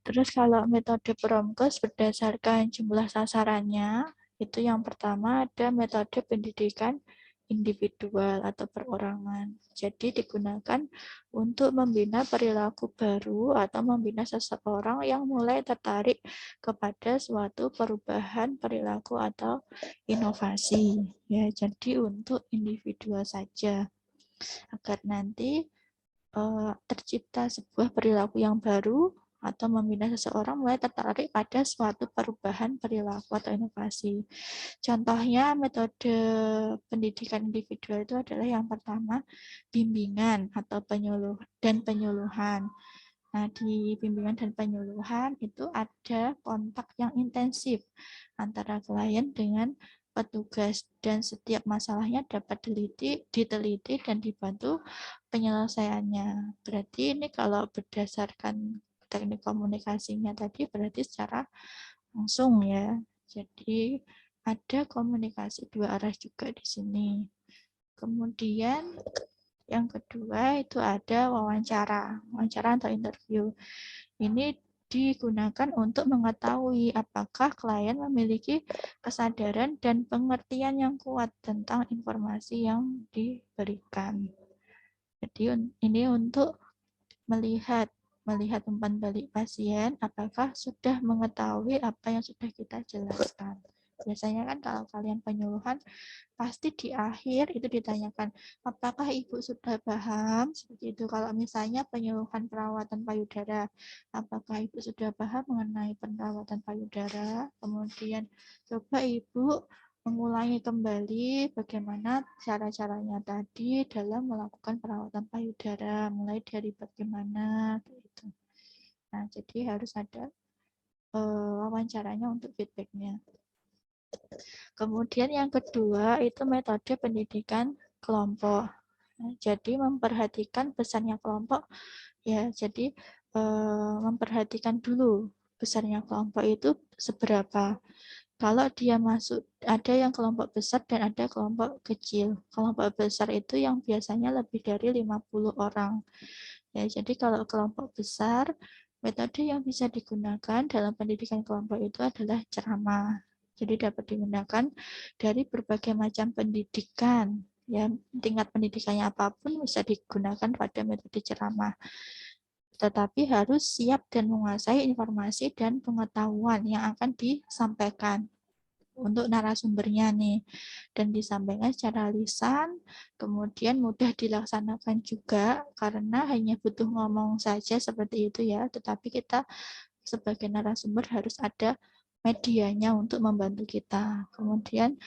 Terus kalau metode Promkes berdasarkan jumlah sasarannya, itu yang pertama ada metode pendidikan individual atau perorangan. Jadi digunakan untuk membina perilaku baru atau membina seseorang yang mulai tertarik kepada suatu perubahan perilaku atau inovasi. Ya, jadi untuk individual saja agar nanti tercipta sebuah perilaku yang baru atau membina seseorang mulai tertarik pada suatu perubahan perilaku atau inovasi. Contohnya metode pendidikan individual itu adalah yang pertama bimbingan atau penyuluhan. Nah, di bimbingan dan penyuluhan itu ada kontak yang intensif antara klien dengan petugas dan setiap masalahnya dapat diteliti dan dibantu penyelesaiannya. Berarti ini kalau berdasarkan teknik komunikasinya tadi berarti secara langsung ya. Jadi ada komunikasi dua arah juga di sini. Kemudian yang kedua itu ada wawancara atau interview. Ini digunakan untuk mengetahui apakah klien memiliki kesadaran dan pengertian yang kuat tentang informasi yang diberikan. Jadi ini untuk melihat umpan balik pasien apakah sudah mengetahui apa yang sudah kita jelaskan. Biasanya kan kalau kalian penyuluhan pasti di akhir itu ditanyakan apakah ibu sudah paham seperti itu. Kalau misalnya penyuluhan perawatan payudara, apakah ibu sudah paham mengenai perawatan payudara, kemudian coba ibu mengulangi kembali bagaimana cara-caranya tadi dalam melakukan perawatan payudara, mulai dari bagaimana gitu. Nah, jadi harus ada wawancaranya untuk feedbacknya. Kemudian yang kedua itu metode pendidikan kelompok. Nah, jadi memperhatikan besarnya kelompok ya. Jadi memperhatikan dulu besarnya kelompok itu seberapa. Kalau dia masuk, ada yang kelompok besar dan ada kelompok kecil. Kelompok besar itu yang biasanya lebih dari 50 orang. Ya, jadi kalau kelompok besar, metode yang bisa digunakan dalam pendidikan kelompok itu adalah ceramah. Jadi dapat digunakan dari berbagai macam pendidikan. Ya, tingkat pendidikannya apapun bisa digunakan pada metode ceramah. Tetapi harus siap dan menguasai informasi dan pengetahuan yang akan disampaikan untuk narasumbernya nih, dan disampaikan secara lisan, kemudian mudah dilaksanakan juga karena hanya butuh ngomong saja seperti itu ya, tetapi kita sebagai narasumber harus ada medianya untuk membantu kita. Kemudian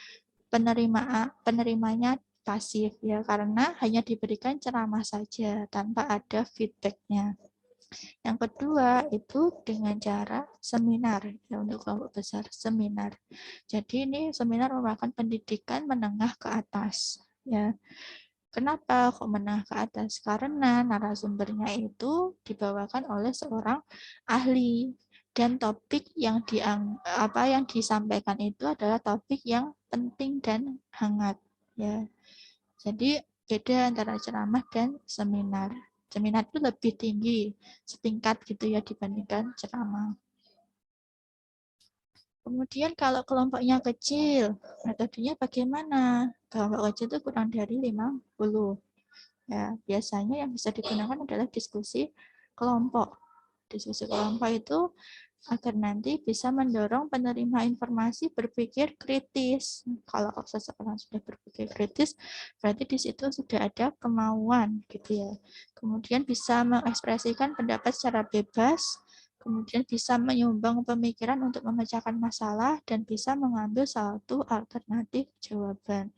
penerimanya pasif ya, karena hanya diberikan ceramah saja tanpa ada feedbacknya. Yang kedua itu dengan cara seminar ya, untuk kelompok besar seminar. Jadi ini seminar merupakan pendidikan menengah ke atas ya. Kenapa kok menengah ke atas? Karena narasumbernya itu dibawakan oleh seorang ahli dan topik yang yang disampaikan itu adalah topik yang penting dan hangat ya. Jadi beda antara ceramah dan seminar. Seminar itu lebih tinggi setingkat gitu ya dibandingkan ceramah. Kemudian kalau kelompoknya kecil, metodenya bagaimana? Kelompok kecil itu kurang dari 50. Ya, biasanya yang bisa digunakan adalah diskusi kelompok. Diskusi kelompok itu agar nanti bisa mendorong penerima informasi berpikir kritis. Kalau seseorang sudah berpikir kritis, berarti di situ sudah ada kemauan gitu ya. Kemudian bisa mengekspresikan pendapat secara bebas, kemudian bisa menyumbang pemikiran untuk memecahkan masalah dan bisa mengambil satu alternatif jawaban.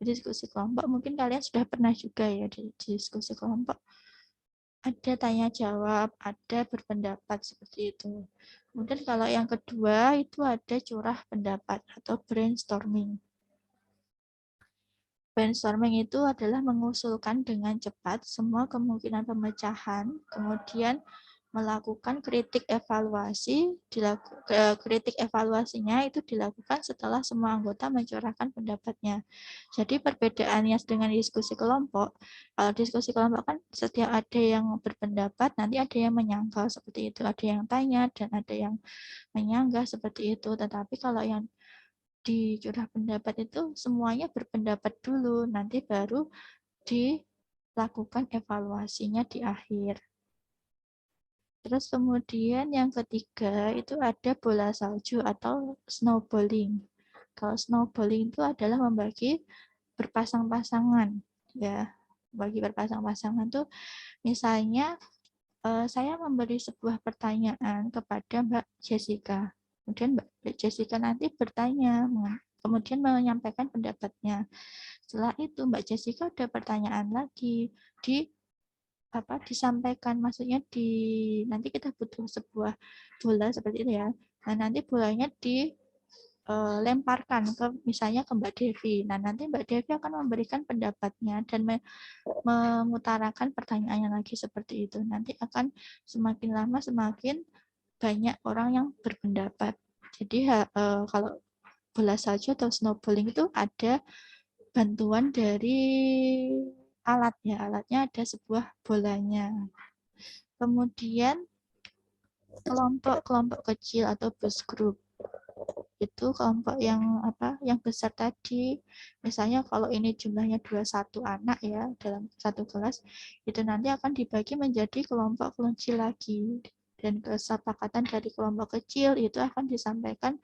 Jadi diskusi kelompok mungkin kalian sudah pernah juga ya di diskusi kelompok. Ada tanya jawab, ada berpendapat seperti itu. Kemudian kalau yang kedua itu ada curah pendapat atau brainstorming. Brainstorming itu adalah mengusulkan dengan cepat semua kemungkinan pemecahan, kemudian melakukan kritik evaluasi. Kritik evaluasinya itu dilakukan setelah semua anggota mencurahkan pendapatnya. Jadi perbedaannya dengan diskusi kelompok, kalau diskusi kelompok kan setiap ada yang berpendapat, nanti ada yang menyanggah seperti itu, ada yang tanya dan ada yang menyanggah seperti itu. Tetapi kalau yang di curah pendapat itu semuanya berpendapat dulu, nanti baru dilakukan evaluasinya di akhir. Terus kemudian yang ketiga itu ada bola salju atau snowballing. Kalau snowballing itu adalah membagi berpasang-pasangan, ya. Bagi berpasang-pasangan tuh misalnya saya memberi sebuah pertanyaan kepada Mbak Jessica. Kemudian Mbak Jessica nanti bertanya, kemudian menyampaikan pendapatnya. Setelah itu Mbak Jessica ada pertanyaan lagi disampaikan, maksudnya nanti kita butuh sebuah bola seperti itu ya. Nah, nanti bolanya dilemparkan ke misalnya ke Mbak Devi. Nah, nanti Mbak Devi akan memberikan pendapatnya dan mengutarakan pertanyaannya lagi seperti itu. Nanti akan semakin lama semakin banyak orang yang berpendapat. Jadi kalau bola salju atau snowballing itu ada bantuan dari alat ya. Alatnya ada sebuah bolanya. Kemudian kelompok-kelompok kecil atau bus group. Itu kelompok yang yang besar tadi. Misalnya kalau ini jumlahnya 21 anak ya dalam satu kelas, itu nanti akan dibagi menjadi kelompok kecil lagi. Dan kesepakatan dari kelompok kecil itu akan disampaikan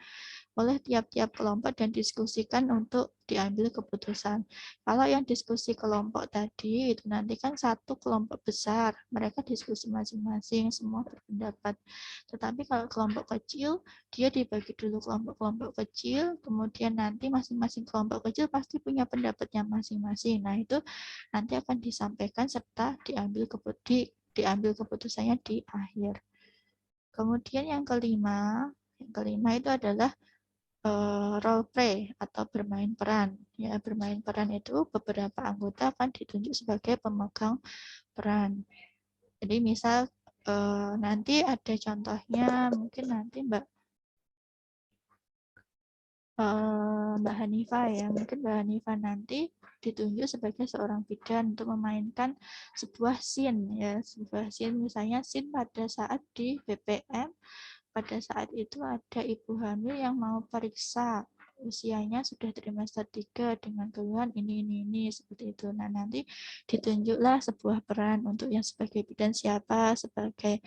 oleh tiap-tiap kelompok dan diskusikan untuk diambil keputusan. Kalau yang diskusi kelompok tadi itu nanti kan satu kelompok besar, mereka diskusi masing-masing, semua berpendapat. Tetapi kalau kelompok kecil, dia dibagi dulu kelompok-kelompok kecil, kemudian nanti masing-masing kelompok kecil pasti punya pendapatnya masing-masing. Nah, itu nanti akan disampaikan serta diambil keputusannya di akhir. Kemudian yang kelima itu adalah role play atau bermain peran. Ya, bermain peran itu beberapa anggota akan ditunjuk sebagai pemegang peran. Jadi misal nanti ada contohnya, mungkin nanti Mbak Hanifah ya, mungkin Mbak Hanifah nanti ditunjuk sebagai seorang bidan untuk memainkan sebuah scene ya, sebuah scene misalnya scene pada saat di BPM. Pada saat itu ada ibu hamil yang mau periksa, usianya sudah trimester 3 dengan keluhan ini seperti itu. Nah, nanti ditunjuklah sebuah peran untuk yang sebagai bidan siapa, sebagai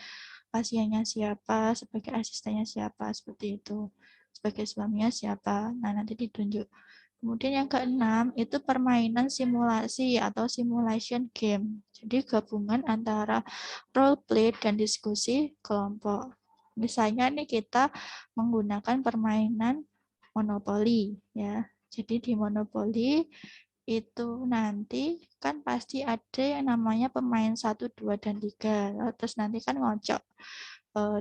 pasiennya siapa, sebagai asistennya siapa, seperti itu. Sebagai suaminya siapa. Nah, nanti ditunjuk. Kemudian yang keenam itu permainan simulasi atau simulation game. Jadi gabungan antara role play dan diskusi kelompok. Misalnya nih kita menggunakan permainan monopoli ya. Jadi di monopoli itu nanti kan pasti ada yang namanya pemain 1, 2, dan 3. Terus nanti kan ngocok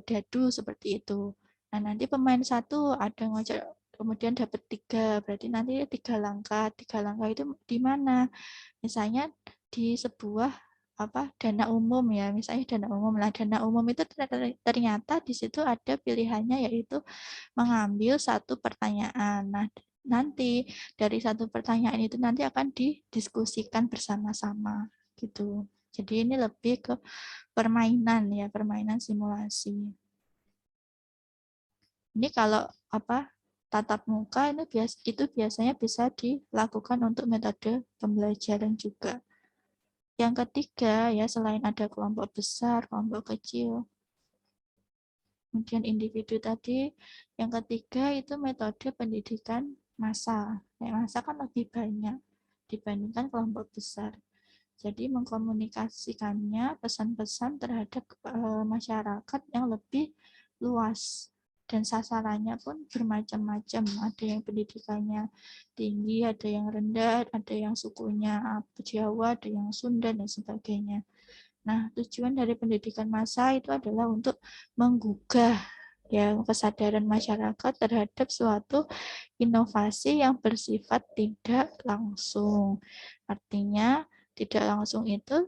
dadu seperti itu. Nah, nanti pemain 1 ada ngocok kemudian dapat 3, berarti nanti 3 langkah. 3 langkah itu di mana? Misalnya di sebuah dana umum ya, misalnya dana umum. Nah, dana umum itu ternyata di situ ada pilihannya yaitu mengambil satu pertanyaan. Nah, nanti dari satu pertanyaan itu nanti akan didiskusikan bersama-sama gitu. Jadi ini lebih ke permainan ya, permainan simulasi. Ini kalau tatap muka itu biasanya bisa dilakukan untuk metode pembelajaran juga. Yang ketiga ya, selain ada kelompok besar, kelompok kecil, kemudian individu tadi, yang ketiga itu metode pendidikan massa. Massa kan lebih banyak dibandingkan kelompok besar. Jadi mengkomunikasikannya pesan-pesan terhadap masyarakat yang lebih luas. Dan sasarannya pun bermacam-macam. Ada yang pendidikannya tinggi, ada yang rendah, ada yang sukunya Jawa, ada yang Sunda, dan sebagainya. Nah, tujuan dari pendidikan massa itu adalah untuk menggugah ya kesadaran masyarakat terhadap suatu inovasi yang bersifat tidak langsung. Artinya, tidak langsung itu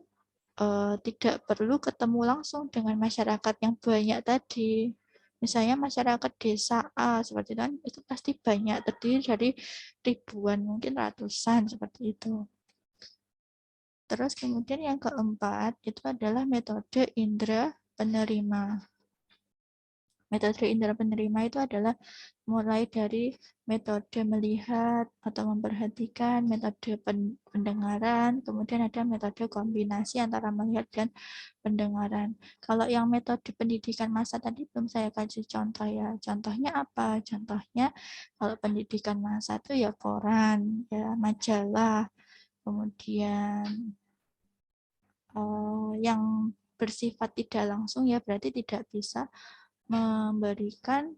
tidak perlu ketemu langsung dengan masyarakat yang banyak tadi. Misalnya masyarakat desa A seperti itu kan, itu pasti banyak, terdiri dari ribuan, mungkin ratusan seperti itu. Terus kemudian yang keempat itu adalah metode indera penerima. Metode indera penerima itu adalah mulai dari metode melihat atau memperhatikan, metode pendengaran, kemudian ada metode kombinasi antara melihat dan pendengaran. Kalau yang metode pendidikan massa tadi belum saya kasih contoh ya. Contohnya apa? Contohnya kalau pendidikan massa itu ya koran, ya majalah, kemudian yang bersifat tidak langsung ya berarti tidak bisa memberikan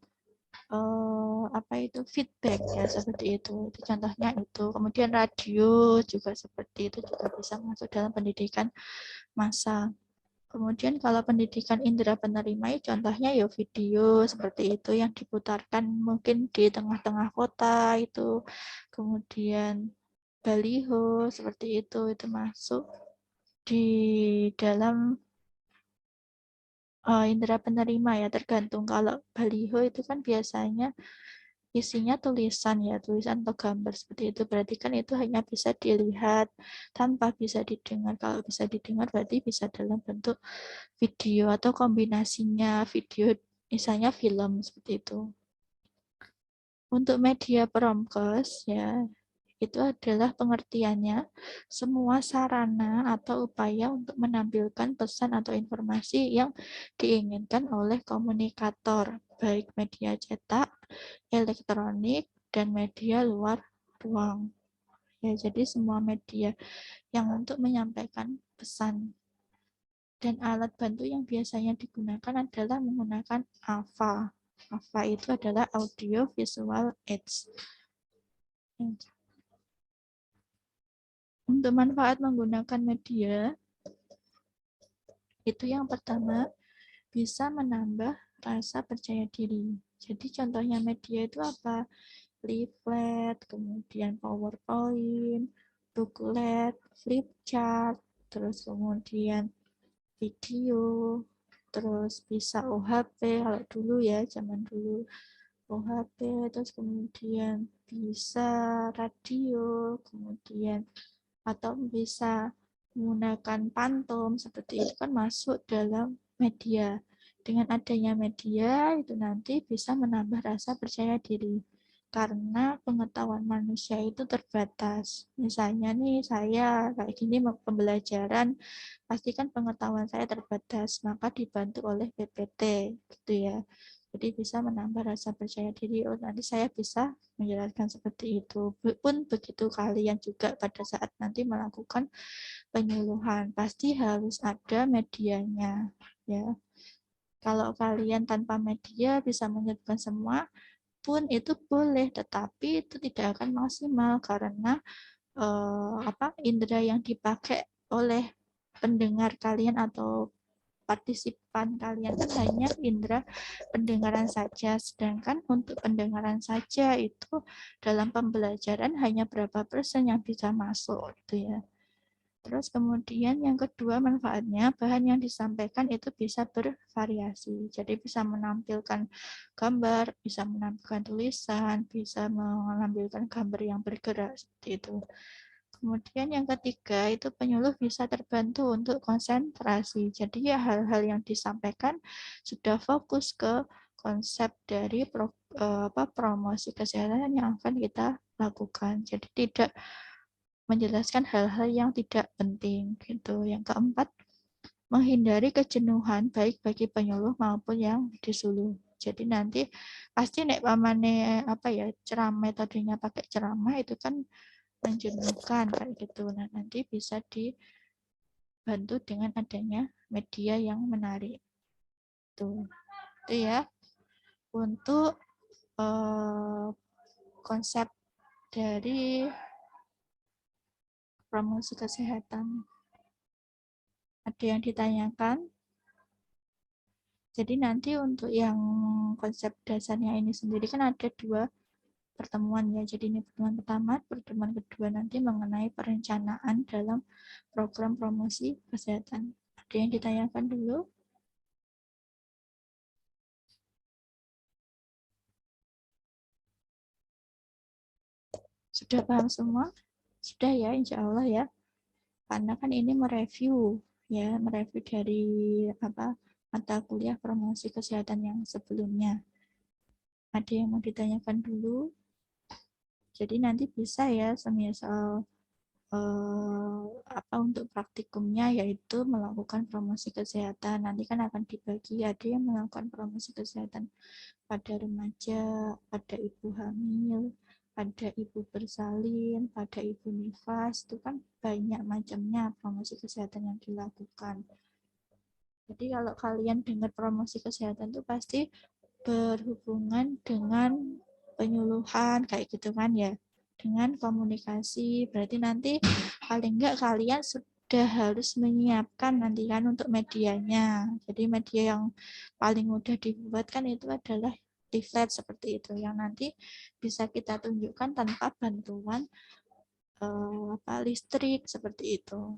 feedback ya seperti itu. Contohnya itu. Kemudian radio juga seperti itu juga bisa masuk dalam pendidikan massa. Kemudian kalau pendidikan indera penerima contohnya ya video seperti itu yang diputarkan mungkin di tengah-tengah kota itu. Kemudian baliho seperti itu masuk di dalam indera penerima ya, tergantung. Kalau baliho itu kan biasanya isinya tulisan ya, tulisan atau gambar seperti itu. Berarti kan itu hanya bisa dilihat tanpa bisa didengar. Kalau bisa didengar berarti bisa dalam bentuk video atau kombinasinya video, misalnya film seperti itu. Untuk media promkes ya, itu adalah pengertiannya semua sarana atau upaya untuk menampilkan pesan atau informasi yang diinginkan oleh komunikator, baik media cetak, elektronik, dan media luar ruang. Ya, jadi semua media yang untuk menyampaikan pesan. Dan alat bantu yang biasanya digunakan adalah menggunakan AVA. AVA itu adalah Audio Visual Aids. Untuk manfaat menggunakan media, itu yang pertama, bisa menambah rasa percaya diri. Jadi contohnya media itu apa? Leaflet, kemudian PowerPoint, booklet, flip chart, terus kemudian video, terus bisa OHP, kalau dulu ya, zaman dulu OHP, terus kemudian bisa radio, kemudian atau bisa menggunakan pantom, seperti itu kan masuk dalam media. Dengan adanya media itu nanti bisa menambah rasa percaya diri. Karena pengetahuan manusia itu terbatas. Misalnya nih saya kayak gini pembelajaran, pasti kan pengetahuan saya terbatas, maka dibantu oleh PPT gitu ya. Jadi bisa menambah rasa percaya diri. Oh, nanti saya bisa menjelaskan seperti itu. Pun begitu kalian juga pada saat nanti melakukan penyuluhan, pasti harus ada medianya ya. Kalau kalian tanpa media bisa menyebutkan semua pun itu boleh, tetapi itu tidak akan maksimal karena indera yang dipakai oleh pendengar kalian atau partisipan kalian kan hanya indera pendengaran saja, sedangkan untuk pendengaran saja itu dalam pembelajaran hanya berapa persen yang bisa masuk gitu ya. Terus kemudian yang kedua manfaatnya, bahan yang disampaikan itu bisa bervariasi. Jadi bisa menampilkan gambar, bisa menampilkan tulisan, bisa menampilkan gambar yang bergerak seperti itu. Kemudian yang ketiga itu penyuluh bisa terbantu untuk konsentrasi. Jadi ya hal-hal yang disampaikan sudah fokus ke konsep dari promosi kesehatan yang akan kita lakukan. Jadi tidak menjelaskan hal-hal yang tidak penting gitu. Yang keempat, menghindari kejenuhan baik bagi penyuluh maupun yang disuluh. Jadi nanti pasti nek pamane ceramah, metodenya pakai ceramah itu kan menjenuhkan kayak gitu. Nah, nanti bisa dibantu dengan adanya media yang menarik. Tuh. Itu ya untuk konsep dari promosi kesehatan. Ada yang ditanyakan? Jadi nanti untuk yang konsep dasarnya ini sendiri kan ada 2 pertemuan ya. Jadi ini pertemuan pertama, pertemuan kedua nanti mengenai perencanaan dalam program promosi kesehatan. Ada yang ditanyakan dulu? Sudah paham semua? Sudah ya, insya Allah ya. Karena kan ini mereview ya, mereview dari mata kuliah promosi kesehatan yang sebelumnya. Ada yang mau ditanyakan dulu? Jadi nanti bisa ya, semisal untuk praktikumnya yaitu melakukan promosi kesehatan. Nanti kan akan dibagi, ada yang melakukan promosi kesehatan pada remaja, pada ibu hamil, pada ibu bersalin, pada ibu nifas, itu kan banyak macamnya promosi kesehatan yang dilakukan. Jadi kalau kalian dengar promosi kesehatan itu pasti berhubungan dengan penyuluhan kayak gitu kan ya, dengan komunikasi. Berarti nanti paling enggak kalian sudah harus menyiapkan nanti kan untuk medianya. Jadi media yang paling mudah dibuat kan itu adalah leaflet seperti itu yang nanti bisa kita tunjukkan tanpa bantuan listrik seperti itu.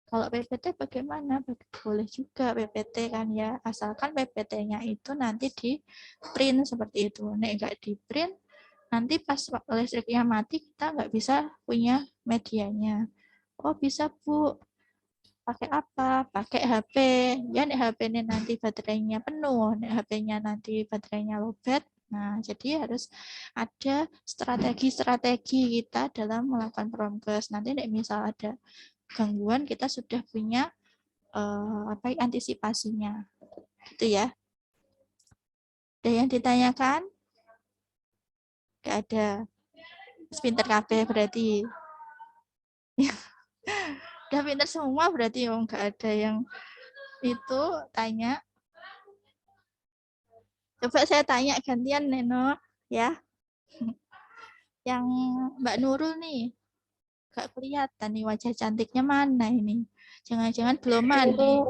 Kalau PPT bagaimana? Boleh juga PPT kan ya, asalkan PPT-nya itu nanti di print seperti itu. Nek nggak di print, nanti pas listriknya mati kita nggak bisa punya medianya. Oh bisa Bu, pakai apa? Pakai HP. Ya nek HP-nya nanti baterainya penuh, nek HP-nya nanti baterainya lowbat. Nah, jadi harus ada strategi-strategi kita dalam melakukan promkes. Nanti nek misal ada gangguan kita sudah punya antisipasinya gitu ya. Ada yang ditanyakan? Gak ada. Pinter kabeh berarti. Udah pinter semua berarti nggak ada yang itu tanya. Coba saya tanya gantian Neno ya. Yang Mbak Nurul nih gak kelihatan nih wajah cantiknya mana ini. Jangan-jangan belum mandi.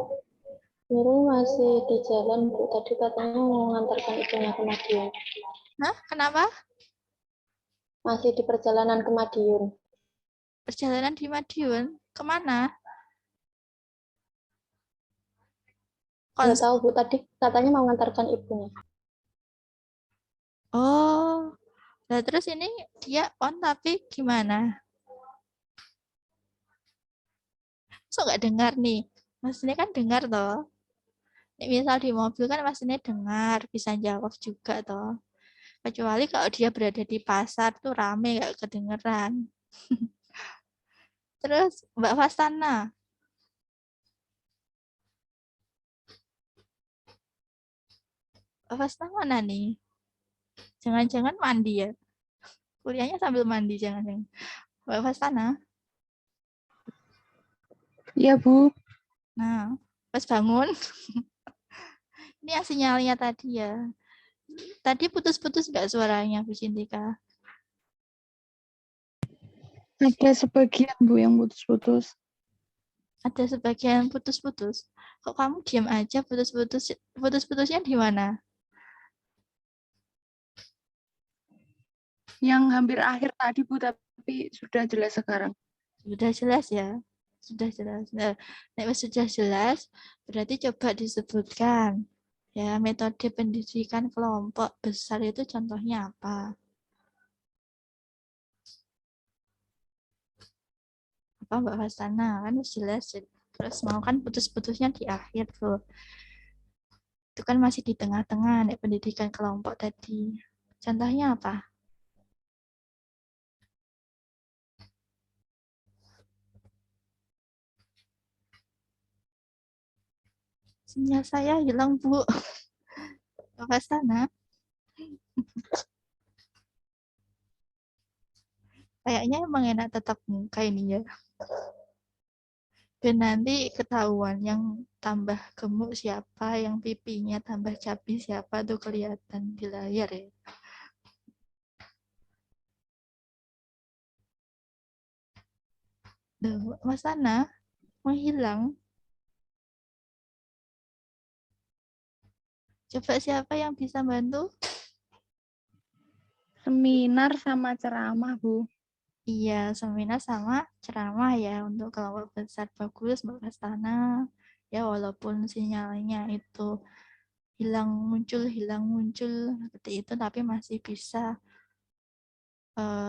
Nurul masih di jalan, Bu. Tadi katanya mau mengantarkan ibunya ke Madiun. Hah? Kenapa? Masih di perjalanan ke Madiun. Perjalanan di Madiun kemana? Nggak tahu, Bu. Tadi katanya mau mengantarkan ibunya. Oh, nah terus ini dia on tapi gimana? So nggak dengar nih. Maksudnya kan dengar toh. Nih, misal di mobil kan maksudnya dengar, bisa jawab juga toh. Kecuali kalau dia berada di pasar tuh rame nggak kedengeran. Terus Mbak Fastana, Mbak Fastana mana nih? Jangan-jangan mandi ya? Kuliahnya sambil mandi jangan-jangan. Mbak Fastana, Iya, Bu. nah pas bangun, ini yang sinyalnya tadi ya. Tadi putus-putus nggak suaranya Bu Cintika? Ada sebagian, Bu, yang putus-putus. Ada sebagian putus-putus. Kok kamu diam aja putus-putus? Putus-putusnya di mana? Yang hampir akhir tadi, Bu, tapi sudah jelas sekarang. Sudah jelas ya? Sudah jelas. Nah, sudah jelas, berarti coba disebutkan. Ya, metode pendidikan kelompok besar itu contohnya apa? Apa Mbak Fastana? Kan jelas. Terus mau kan putus-putusnya di akhir tuh. Itu kan masih di tengah-tengah nih pendidikan kelompok tadi. Contohnya apa? Sinyal saya hilang, Bu. Mbak Fastana. Kayaknya emang enak tetap muka ini ya. Dan nanti ketahuan yang tambah gemuk siapa, yang pipinya tambah cabi siapa tuh kelihatan di layar ya. Duh, Mas Ana menghilang. Coba siapa yang bisa bantu? Seminar sama ceramah, Bu. Iya, seminar sama ceramah ya untuk kelompok besar bagus Mbak Kastana. Ya walaupun sinyalnya itu hilang muncul seperti itu, tapi masih bisa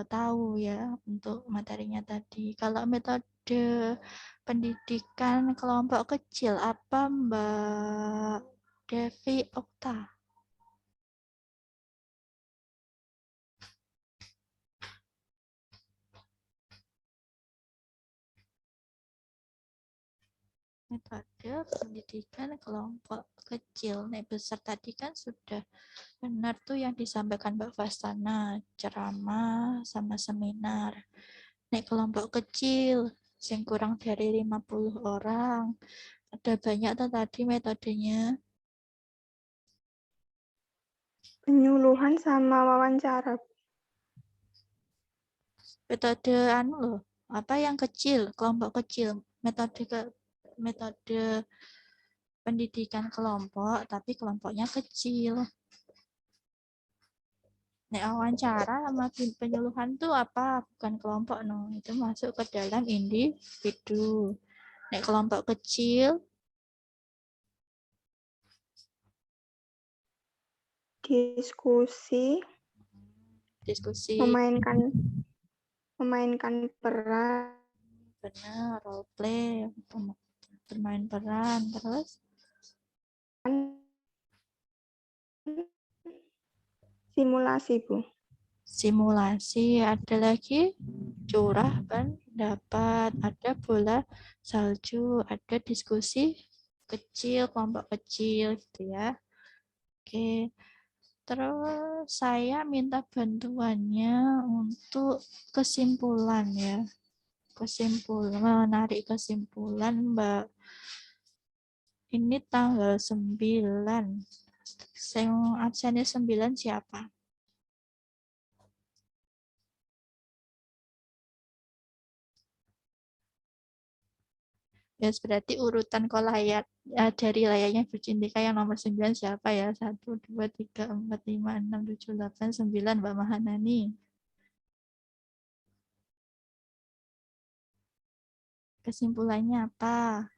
tahu ya untuk materinya tadi. Kalau metode pendidikan kelompok kecil apa Mbak Devi Okta? Metode pendidikan kelompok kecil. Nek besar tadi kan sudah benar tuh yang disampaikan Mbak Fastana, ceramah sama seminar. Nek kelompok kecil, yang kurang dari 50 orang. Ada banyak tuh tadi metodenya. Penyuluhan sama wawancara. Metode anu loh, apa yang kecil, kelompok kecil. Metode pendidikan kelompok, tapi kelompoknya kecil. Nek wawancara sama penyuluhan tuh apa? Bukan kelompok, no. Itu masuk ke dalam individu. Nek kelompok kecil, diskusi, diskusi. memainkan peran, Benar, role play, bermain peran, terus simulasi, Bu. simulasi, ada lagi curah pendapat, ada bola salju, ada diskusi kecil, kelompok kecil gitu ya. Oke, terus saya minta bantuannya untuk kesimpulan ya. Menarik kesimpulan, Mbak. Ini tanggal 9. Yang absennya 9 siapa? Ya, berarti urutan kolayat dari layaknya bercintika yang nomor 9 siapa ya? 1, 2, 3, 4, 5, 6, 7, 8, 9, Mbak Mahanani. Kesimpulannya apa?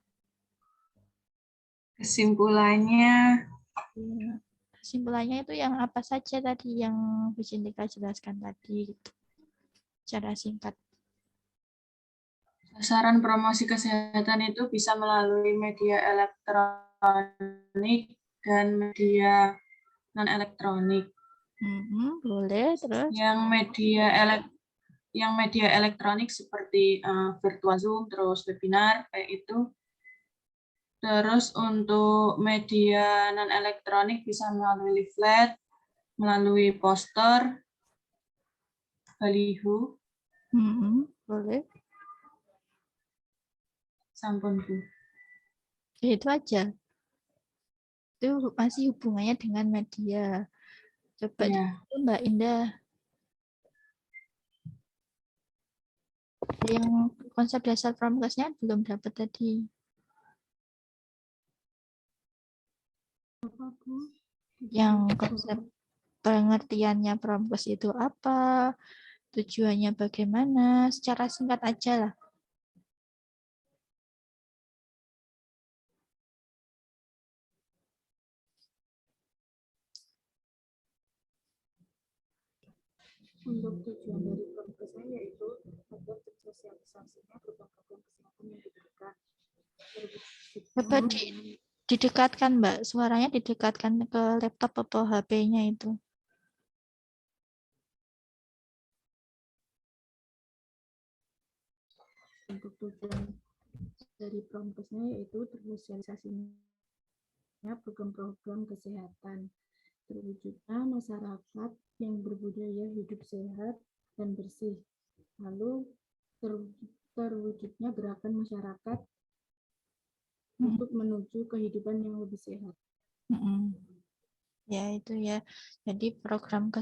Kesimpulannya, Ya, kesimpulannya itu yang apa saja tadi yang Bu Cintika jelaskan tadi gitu. Secara singkat. sasaran promosi kesehatan itu bisa melalui media elektronik dan media non-elektronik. Boleh, terus? Yang media elektronik seperti virtual Zoom, terus webinar, kayak itu. Terus untuk media non-elektronik bisa melalui leaflet, melalui poster, baliho, Boleh. sampun Bu. Ya, itu aja. Itu masih hubungannya dengan media. Coba Ya. Mbak Indah. Yang konsep dasar promkesnya belum dapat tadi. Yang konsep pengertiannya promkes itu apa, tujuannya bagaimana, secara singkat aja lah. Untuk tujuan dari promkesnya yaitu agar sosialisasinya berupa program kesehatan yang diberikan. Coba didekatkan Mbak, suaranya didekatkan ke laptop atau HP-nya itu. Untuk tujuan dari promkesnya yaitu tersosialisasinya program-program kesehatan, terwujudnya masyarakat yang berbudaya hidup sehat dan bersih, lalu terwujudnya gerakan masyarakat untuk menuju kehidupan yang lebih sehat. Ya itu ya. Jadi program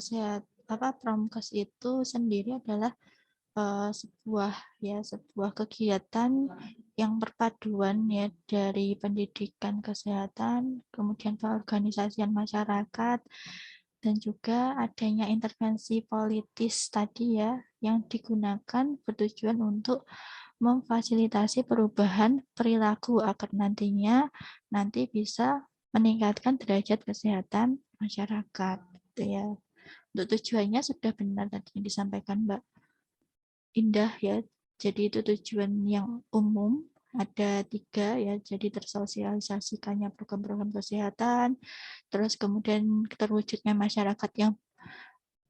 promkes itu sendiri adalah sebuah kegiatan yang perpaduan ya dari pendidikan kesehatan, kemudian pengorganisasian masyarakat, dan juga adanya intervensi politis tadi ya yang digunakan bertujuan untuk memfasilitasi perubahan perilaku agar nantinya bisa meningkatkan derajat kesehatan masyarakat gitu ya. Untuk tujuannya sudah benar tadi yang disampaikan Mbak Indah ya. Jadi itu tujuan yang umum ada 3 ya. Jadi tersosialisasikannya program-program kesehatan, terus kemudian terwujudnya masyarakat yang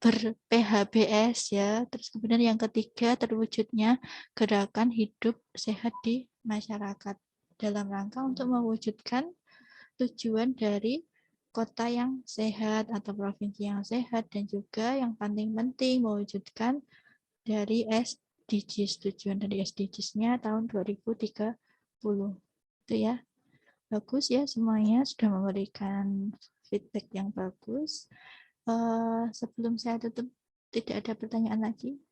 ber-PHBS ya. Terus kemudian yang ketiga terwujudnya gerakan hidup sehat di masyarakat dalam rangka untuk mewujudkan tujuan dari kota yang sehat atau provinsi yang sehat dan juga yang paling penting mewujudkan dari SDGs, tujuan dari SDGs-nya tahun 2030. Itu ya. Bagus ya semuanya sudah memberikan feedback yang bagus. Sebelum saya tutup, tidak ada pertanyaan lagi?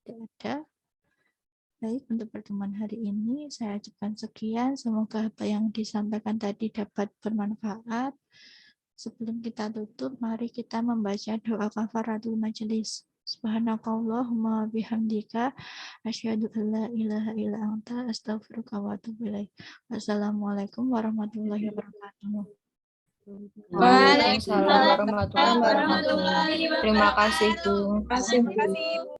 Tidak ada. Baik, untuk pertemuan hari ini saya ucapkan sekian. Semoga apa yang disampaikan tadi dapat bermanfaat. Sebelum kita tutup, mari kita membaca doa kafaratul majelis. Subhanakallahumma bihamdika asyhadu an la ilaha illa anta astaghfiruka wa atubu ilaik. Wassalamualaikum warahmatullahi wabarakatuh. Waalaikumsalam warahmatullahi wabarakatuh. Terima kasih, Bu. Terima kasih, Bu.